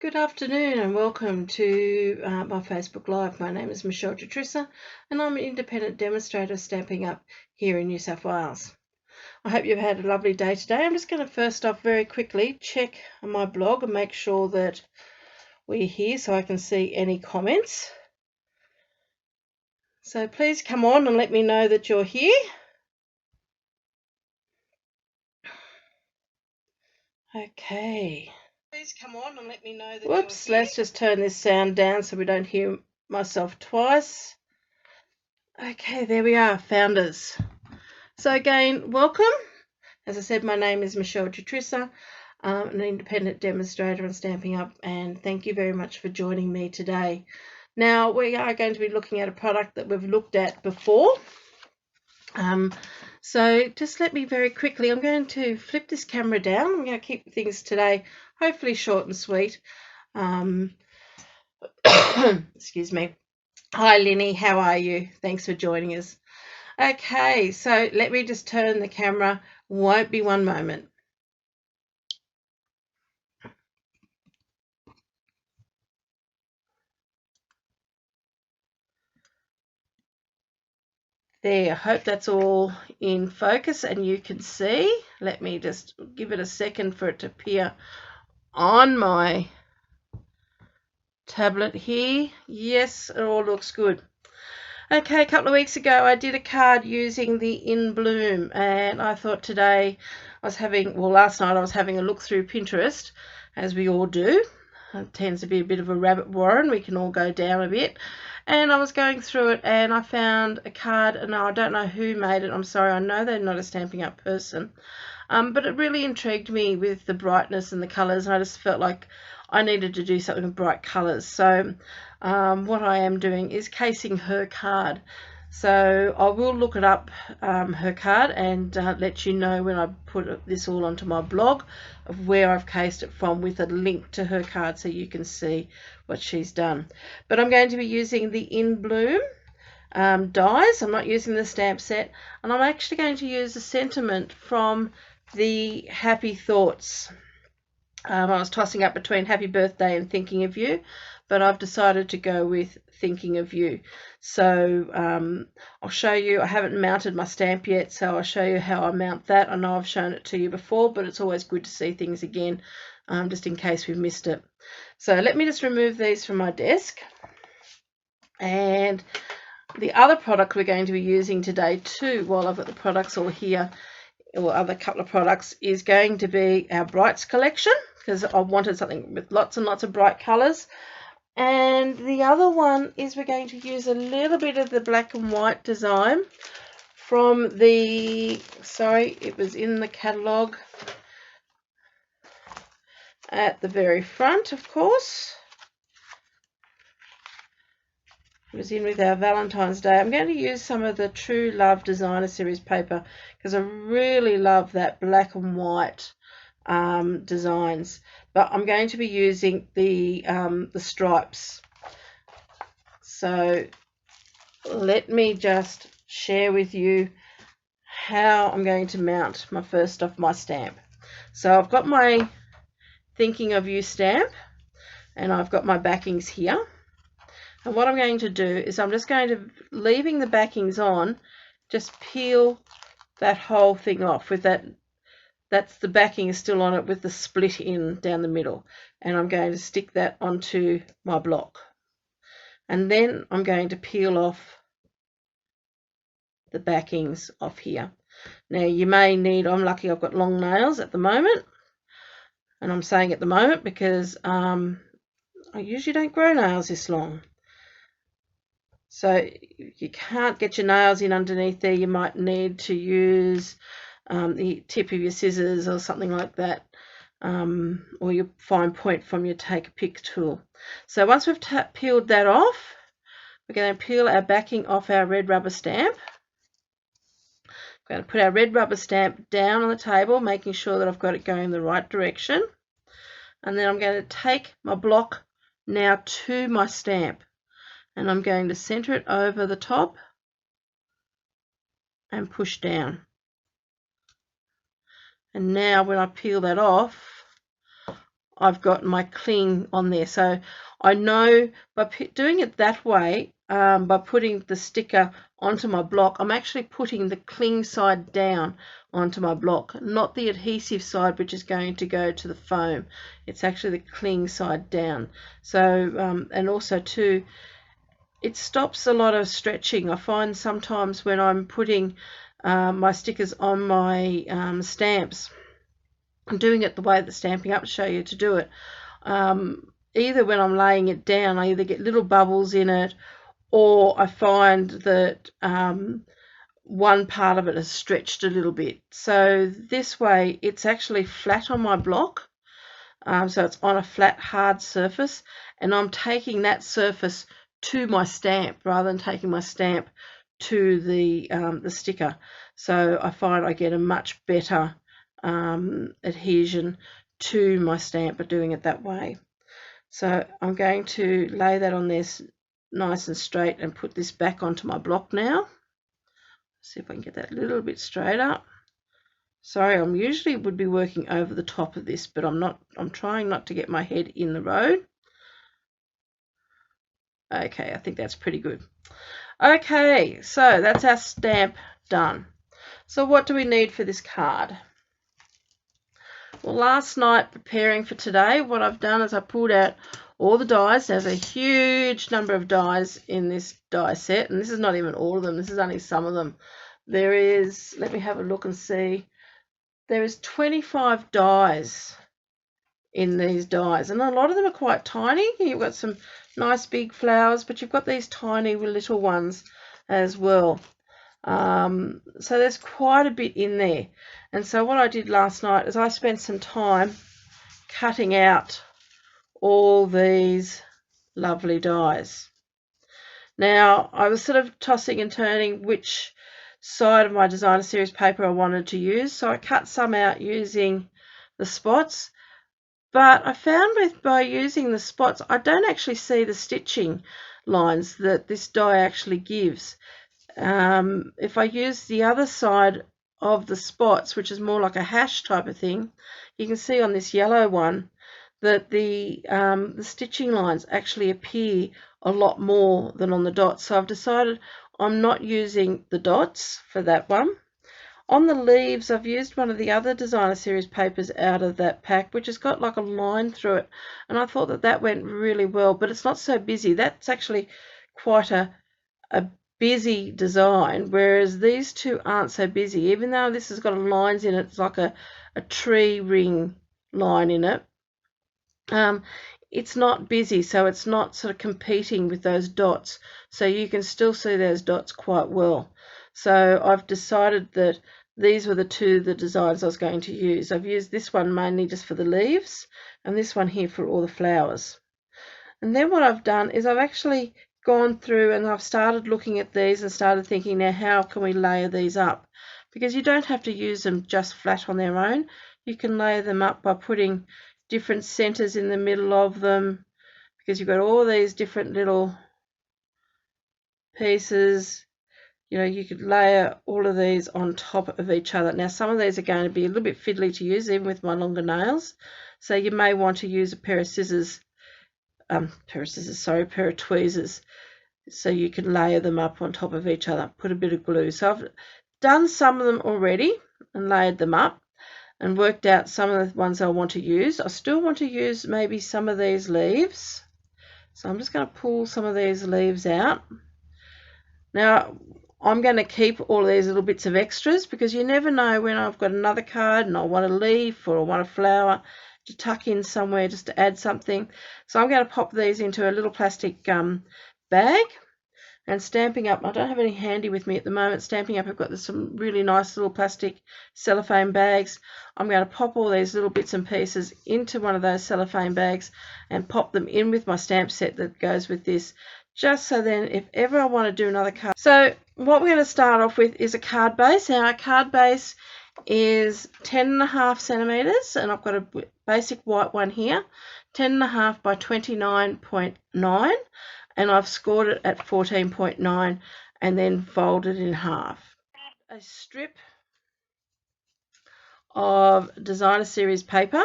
Good afternoon and welcome to my Facebook Live. My name is Michelle Jatrissa and I'm an independent demonstrator of Stampin' Up here in New South Wales. I hope you've had a lovely day today. I'm just going to first off very quickly check on my blog and make sure that we're here so I can see any comments. So please come on and let me know that you're here. Okay. Please come on and let me know that Whoops, you're here. Let's just turn this sound down so we don't hear myself twice. Okay, there we are, founders. So again, welcome. As I said, my name is Michelle Jatrissa. I'm an independent demonstrator on Stampin' Up, and thank you very much for joining me today. Now, we are going to be looking at a product that we've looked at before. So just let me very quickly, I'm going to flip this camera down. I'm going to keep things today hopefully short and sweet. Excuse me. Hi, Linny. How are you? Thanks for joining us. Okay, so let me just turn the camera. Won't be one moment. There, I hope that's all in focus and you can see. Let me just give it a second for it to appear on my tablet here. Yes, it all looks good. Okay, a couple of weeks ago I did a card using the In Bloom, and I thought today last night I was having a look through Pinterest, as we all do. It tends to be a bit of a rabbit warren. We can all go down a bit. And I was going through it and I found a card, and I don't know who made it. I'm sorry, I know they're not a Stampin' Up person. But it really intrigued me with the brightness and the colours, and I just felt like I needed to do something with bright colours. So what I am doing is casing her card. So I will look it up, her card, and let you know when I put this all onto my blog of where I've cased it from, with a link to her card so you can see what she's done. But I'm going to be using the In Bloom dies. I'm not using the stamp set, and I'm actually going to use a sentiment from the Happy Thoughts. I was tossing up between Happy Birthday and Thinking of You, but I've decided to go with Thinking of You. So I'll show you. I haven't mounted my stamp yet, so I'll show you how I mount that. I know I've shown it to you before, but it's always good to see things again, just in case we've missed it. So let me just remove these from my desk. And the other product we're going to be using today too, while I've got the products all here, or other couple of products, is going to be our Brights collection, because I wanted something with lots and lots of bright colours. And the other one is we're going to use a little bit of the black and white design from the, sorry, it was in the catalogue at the very front, of course. It was in with our Valentine's Day. I'm going to use some of the True Love Designer Series paper because I really love that black and white designs. But I'm going to be using the stripes. So let me just share with you how I'm going to mount my first off my stamp. So I've got my Thinking of You stamp, and I've got my backings here. And what I'm going to do is I'm just going to, leaving the backings on, just peel that whole thing off with that. That's the backing is still on it with the split in down the middle. And I'm going to stick that onto my block. And then I'm going to peel off the backings off here. Now you may need, I'm lucky I've got long nails at the moment. And I'm saying at the moment because I usually don't grow nails this long. So if you can't get your nails in underneath there, you might need to use the tip of your scissors or something like that, or your fine point from your take a pick tool. So once we've peeled that off, we're going to peel our backing off our red rubber stamp. I'm going to put our red rubber stamp down on the table, making sure that I've got it going the right direction. And then I'm going to take my block now to my stamp. And I'm going to center it over the top and push down. And now when I peel that off, I've got my cling on there. So I know by doing it that way, by putting the sticker onto my block, I'm actually putting the cling side down onto my block, not the adhesive side, which is going to go to the foam. It's actually the cling side down. So and also too, it stops a lot of stretching. I find sometimes when I'm putting my stickers on my stamps, I'm doing it the way that Stampin' Up show you to do it. Either when I'm laying it down, I either get little bubbles in it, or I find that one part of it is stretched a little bit. So this way it's actually flat on my block, so it's on a flat hard surface, and I'm taking that surface to my stamp rather than taking my stamp to the sticker. So I find I get a much better adhesion to my stamp by doing it that way. So I'm going to lay that on there nice and straight and put this back onto my block now. See if I can get that a little bit straighter. Sorry, I'm usually would be working over the top of this, but I'm not. I'm trying not to get my head in the road. Okay, I think that's pretty good. Okay, so that's our stamp done. So what do we need for this card? Well, last night preparing for today, what I've done is I pulled out all the dies. There's a huge number of dies in this die set, and this is not even all of them. This is only some of them. There is, let me have a look and see, there is 25 dies in these dies, and a lot of them are quite tiny. You've got some nice big flowers, but you've got these tiny little ones as well. So there's quite a bit in there. And so what I did last night is I spent some time cutting out all these lovely dies. Now I was sort of tossing and turning which side of my designer series paper I wanted to use, so I cut some out using the spots, but I found by using the spots I don't actually see the stitching lines that this die actually gives. If I use the other side of the spots, which is more like a hash type of thing, you can see on this yellow one that the stitching lines actually appear a lot more than on the dots. So I've decided I'm not using the dots for that one. On the leaves, I've used one of the other designer series papers out of that pack, which has got like a line through it, and I thought that that went really well, but it's not so busy. That's actually quite a busy design, whereas these two aren't so busy. Even though this has got lines in it, it's like a tree ring line in it. It's not busy, so it's not sort of competing with those dots, so you can still see those dots quite well. So I've decided that these were the designs I was going to use. I've used this one mainly just for the leaves, and this one here for all the flowers. And then what I've done is I've actually gone through and I've started looking at these and started thinking, now how can we layer these up? Because you don't have to use them just flat on their own. You can layer them up by putting different centers in the middle of them, because you've got all these different little pieces. You know, you could layer all of these on top of each other. Now some of these are going to be a little bit fiddly to use, even with my longer nails, so you may want to use a pair of scissors, pair of tweezers, so you can layer them up on top of each other. Put a bit of glue. So I've done some of them already and layered them up and worked out some of the ones I want to use. I still want to use maybe some of these leaves, so I'm just going to pull some of these leaves out. Now I'm going to keep all these little bits of extras, because you never know when I've got another card and I want a leaf or I want a flower to tuck in somewhere just to add something. So I'm going to pop these into a little plastic bag. And Stampin' Up, I don't have any handy with me at the moment. Stampin' Up, I've got some really nice little plastic cellophane bags. I'm going to pop all these little bits and pieces into one of those cellophane bags and pop them in with my stamp set that goes with this, just so then if ever I want to do another card. So what we're going to start off with is a card base. Now our card base is 10.5 centimeters, and I've got a basic white one here, 10.5 by 29.9. and I've scored it at 14.9 and then folded in half. A strip of designer series paper.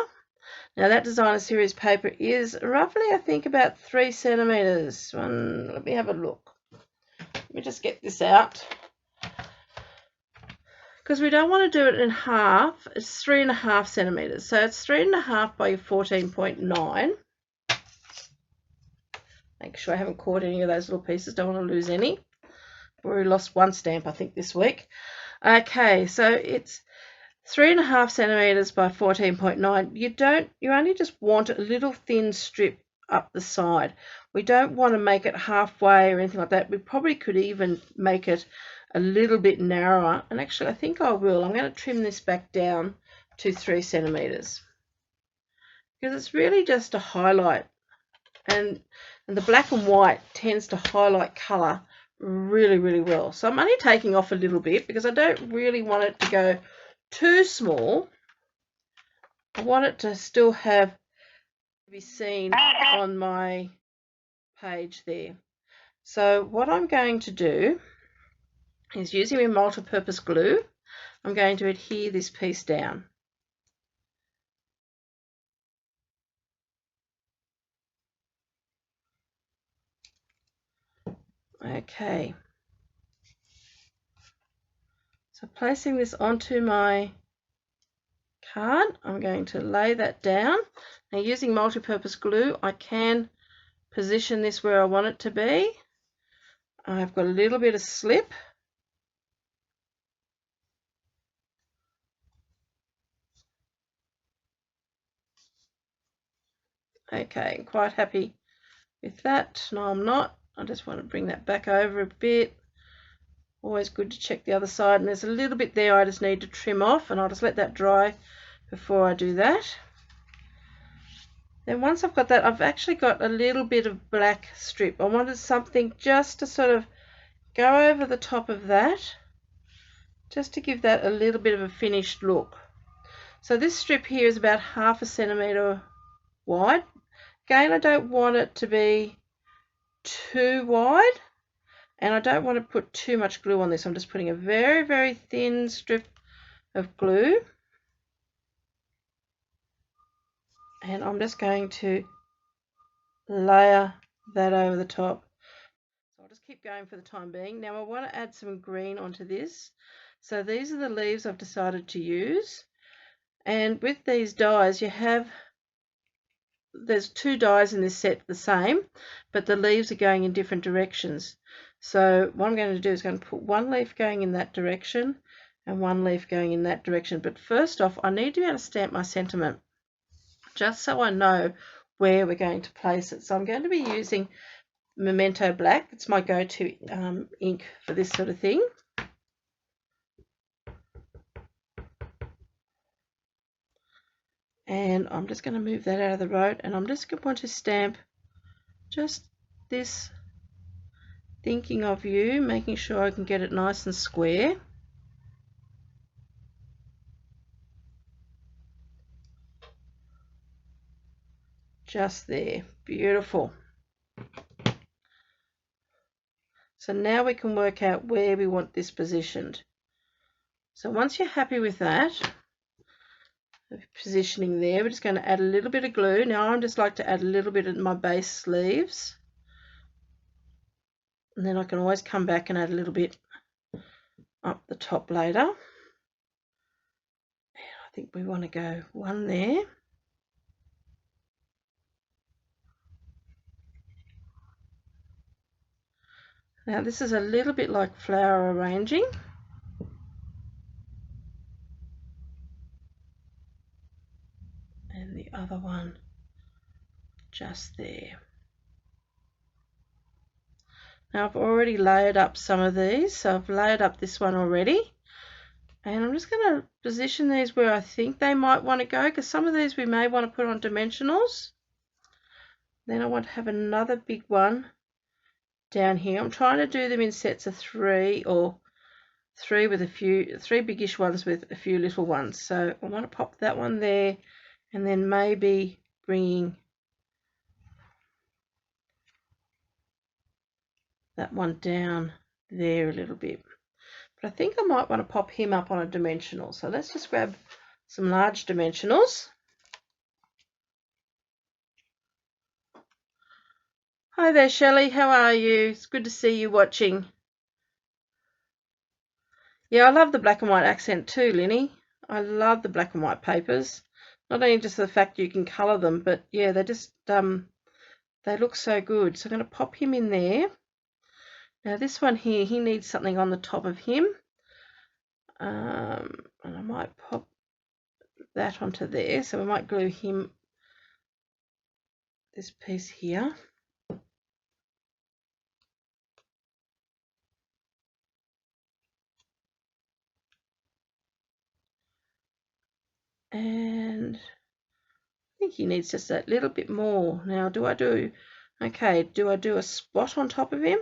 Now that designer series paper is roughly, I think, about 3 centimeters. Let me have a look. Let me just get this out, because we don't want to do it in half. It's 3.5 centimeters, so it's 3.5 by 14.9. Make sure I haven't caught any of those little pieces. Don't want to lose any. I've already lost one stamp, I think, this week. Okay, so it's 3.5 centimeters by 14.9. You only just want a little thin strip up the side. We don't want to make it halfway or anything like that. We probably could even make it a little bit narrower. And actually, I think I will. I'm going to trim this back down to 3 centimeters, because it's really just a highlight. And the black and white tends to highlight colour really, really well. So I'm only taking off a little bit because I don't really want it to go too small. I want it to still be seen on my page there. So what I'm going to do is, using my multi-purpose glue, I'm going to adhere this piece down. Okay. So placing this onto my card, I'm going to lay that down. Now, using multi-purpose glue, I can position this where I want it to be. I've got a little bit of slip. Okay, I'm quite happy with that. No, I'm not. I just want to bring that back over a bit. Always good to check the other side, and there's a little bit there I just need to trim off, and I'll just let that dry before I do that. Then once I've got that, I've actually got a little bit of black strip. I wanted something just to sort of go over the top of that, just to give that a little bit of a finished look. So this strip here is about 1/2 centimeter wide. Again, I don't want it to be too wide, and I don't want to put too much glue on this. I'm just putting a very, very thin strip of glue, and I'm just going to layer that over the top. So I'll just keep going for the time being. Now I want to add some green onto this. So these are the leaves I've decided to use, and with these dies there's 2 dies in this set the same, but the leaves are going in different directions. So what I'm going to do is going to put one leaf going in that direction and one leaf going in that direction. But first off, I need to be able to stamp my sentiment, just so I know where we're going to place it. So I'm going to be using Memento Black. It's my go-to ink for this sort of thing. And I'm just going to move that out of the road, and I'm just going to stamp just this, thinking of you, making sure I can get it nice and square. Just there. Beautiful. So now we can work out where we want this positioned. So once you're happy with that, positioning there, we're just going to add a little bit of glue. Now I just like to add a little bit of my base sleeves, and then I can always come back and add a little bit up the top later. And I think we want to go one there. Now this is a little bit like flower arranging. And the other one just there. Now I've already layered up some of these, so I've layered up this one already, and I'm just going to position these where I think they might want to go, because some of these we may want to put on dimensionals. Then I want to have another big one down here. I'm trying to do them in sets of 3, or 3 with three biggish ones with a few little ones. So I want to pop that one there, and then maybe bringing that one down there a little bit. But I think I might want to pop him up on a dimensional. So let's just grab some large dimensionals. Hi there, Shelley. How are you? It's good to see you watching. Yeah, I love the black and white accent too, Linny. I love the black and white papers. Not only just the fact you can colour them, but yeah, they just they look so good. So I'm going to pop him in there. Now this one here, he needs something on the top of him. And I might pop that onto there. So we might glue him, this piece here. And I think he needs just that little bit more. Now, do I do a spot on top of him?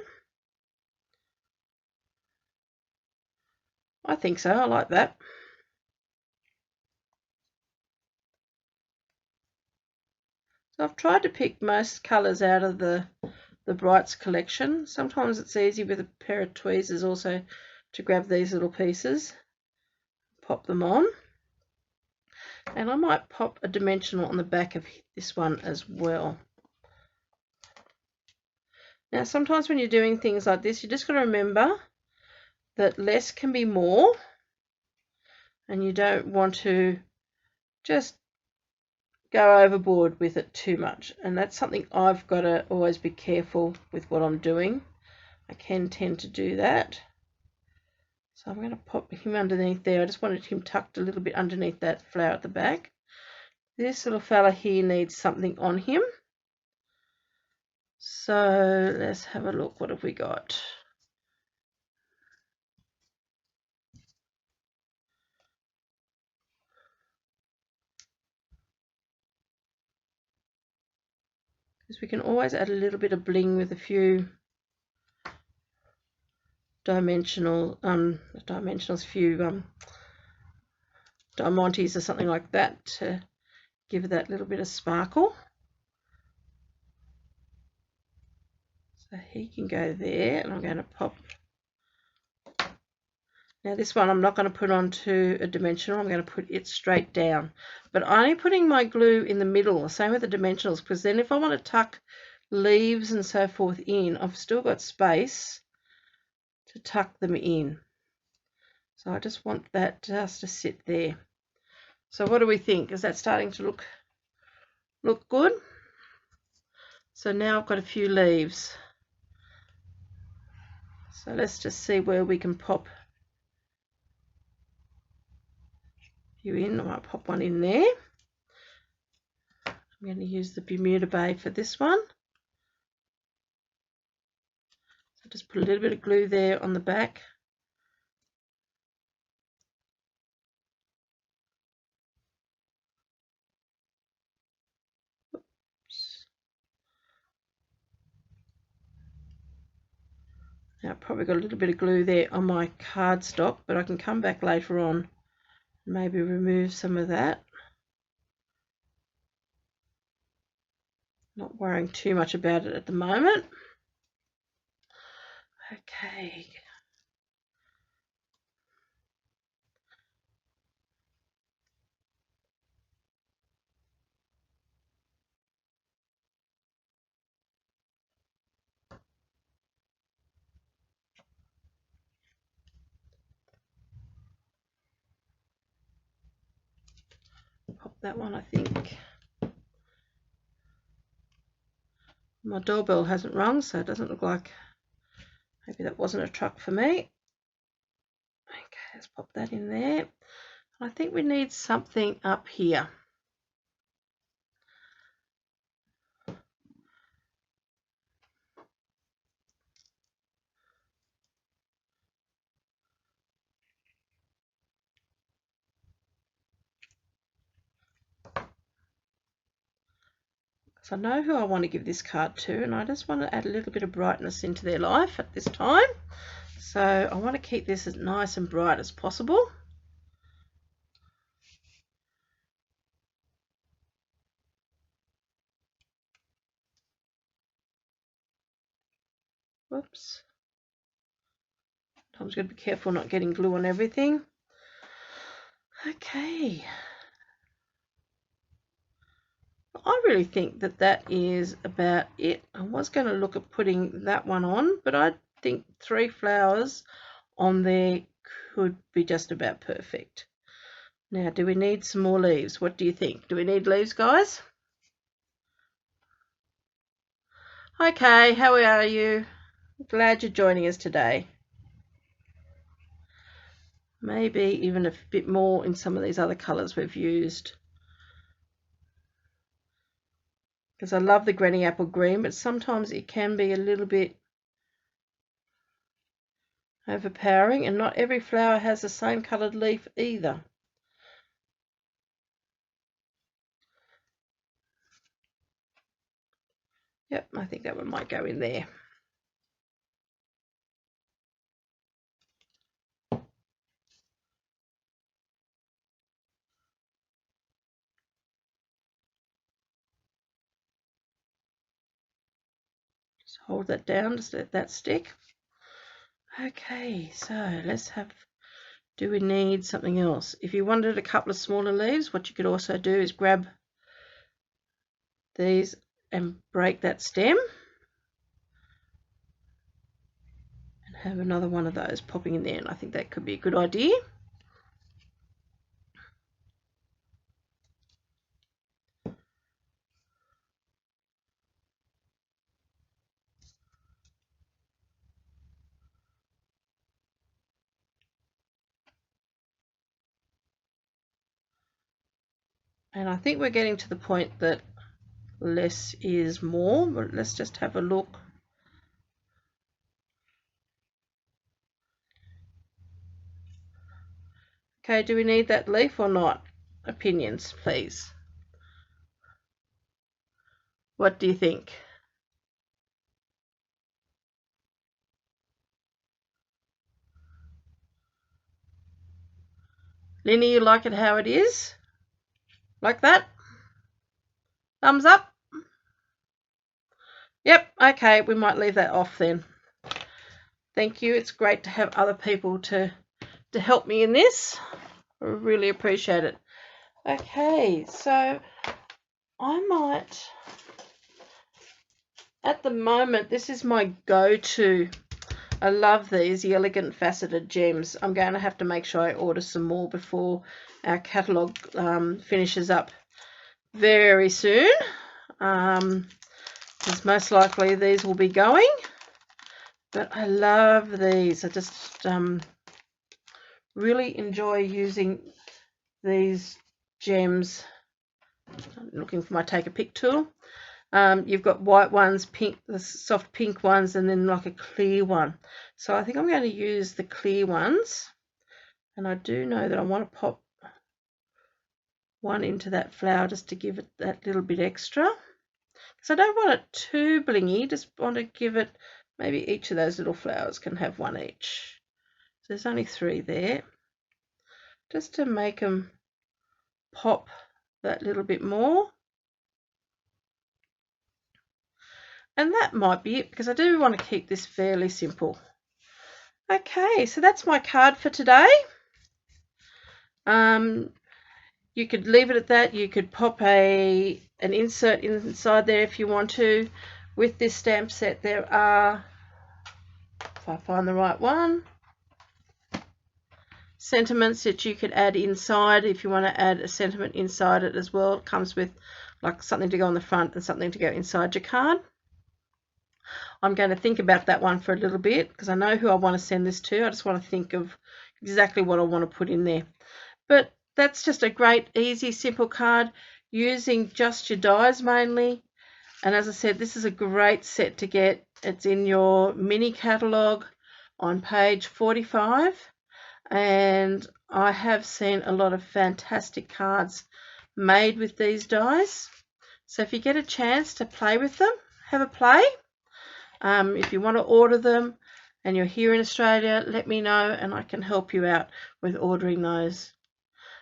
I think so. I like that. So I've tried to pick most colours out of the Brights collection. Sometimes it's easy with a pair of tweezers also to grab these little pieces, pop them on. And I might pop a dimensional on the back of this one as well. Now sometimes when you're doing things like this, you just got to remember that less can be more, and you don't want to just go overboard with it too much. And that's something I've got to always be careful with what I'm doing. I can tend to do that. So I'm going to pop him underneath there. I just wanted him tucked a little bit underneath that flower at the back. This little fella here needs something on him. So let's have a look. What have we got? Because we can always add a little bit of bling with a few diamantes or something like that to give it that little bit of sparkle. So he can go there, and I'm going to pop. Now this one I'm not going to put onto a dimensional, I'm going to put it straight down. But I'm only putting my glue in the middle, same with the dimensionals, because then if I want to tuck leaves and so forth in, I've still got space to tuck them in. So I just want that just to sit there. So what do we think? Is that starting to look good? So now I've got a few leaves. So let's just see where we can pop you in. I might pop one in there. I'm going to use the Bermuda Bay for this one. So just put a little bit of glue there on the back. Oops. Now I've probably got a little bit of glue there on my cardstock, but I can come back later on and maybe remove some of that. Not worrying too much about it at the moment. Okay. Pop that one, I think. My doorbell hasn't rung, so it doesn't look like maybe that wasn't a truck for me. Okay, let's pop that in there. I think we need something up here. So I know who I want to give this card to, and I just want to add a little bit of brightness into their life at this time. So I want to keep this as nice and bright as possible. Whoops. I'm just going to be careful not getting glue on everything. Okay. I really think that that is about it. I was going to look at putting that one on, but I think 3 flowers on there could be just about perfect. Now, do we need some more leaves? What do you think? Do we need leaves, guys? Okay, how are you? Glad you're joining us today. Maybe even a bit more in some of these other colours we've used. Because I love the granny apple green, but sometimes it can be a little bit overpowering, and not every flower has the same coloured leaf either. Yep, I think that one might go in there. Just hold that down, just let that stick. Okay, so let's have, do we need something else? If you wanted a couple of smaller leaves, what you could also do is grab these and break that stem and have another one of those popping in there, and I think that could be a good idea. And I think we're getting to the point that less is more, but let's just have a look. Okay, do we need that leaf or not? Opinions, please. What do you think? Lenny, you like it how it is? Like that? Thumbs up? Yep, okay, we might leave that off then. Thank you. It's great to have other people to help me in this. I really appreciate it. Okay, so I might, at the moment, this is my go-to. I love these, the elegant faceted gems. I'm going to have to make sure I order some more before our catalogue finishes up very soon. Because most likely these will be going. But I love these. I just really enjoy using these gems. I'm looking for my take a pick tool. You've got white ones, pink, the soft pink ones, and then like a clear one. So I think I'm going to use the clear ones, and I do know that I want to pop one into that flower just to give it that little bit extra, because I don't want it too blingy. Just want to give it, maybe each of those little flowers can have one each. So there's only 3 there, just to make them pop that little bit more. And that might be it, because I do want to keep this fairly simple. Okay, so that's my card for today. You could leave it at that. You could pop an insert inside there if you want to. With this stamp set, there are, if I find the right one, sentiments that you could add inside if you want to add a sentiment inside it as well. It comes with like something to go on the front and something to go inside your card. I'm going to think about that one for a little bit, because I know who I want to send this to. I just want to think of exactly what I want to put in there. But that's just a great, easy, simple card using just your dies mainly. And as I said, this is a great set to get. It's in your mini catalogue on page 45. And I have seen a lot of fantastic cards made with these dies. So if you get a chance to play with them, have a play. If you want to order them and you're here in Australia, let me know and I can help you out with ordering those.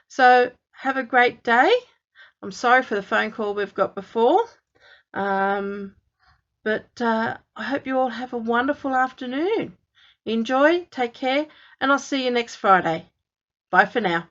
So have a great day. I'm sorry for the phone call we've got before, but I hope you all have a wonderful afternoon. Enjoy, take care, and I'll see you next Friday. Bye for now.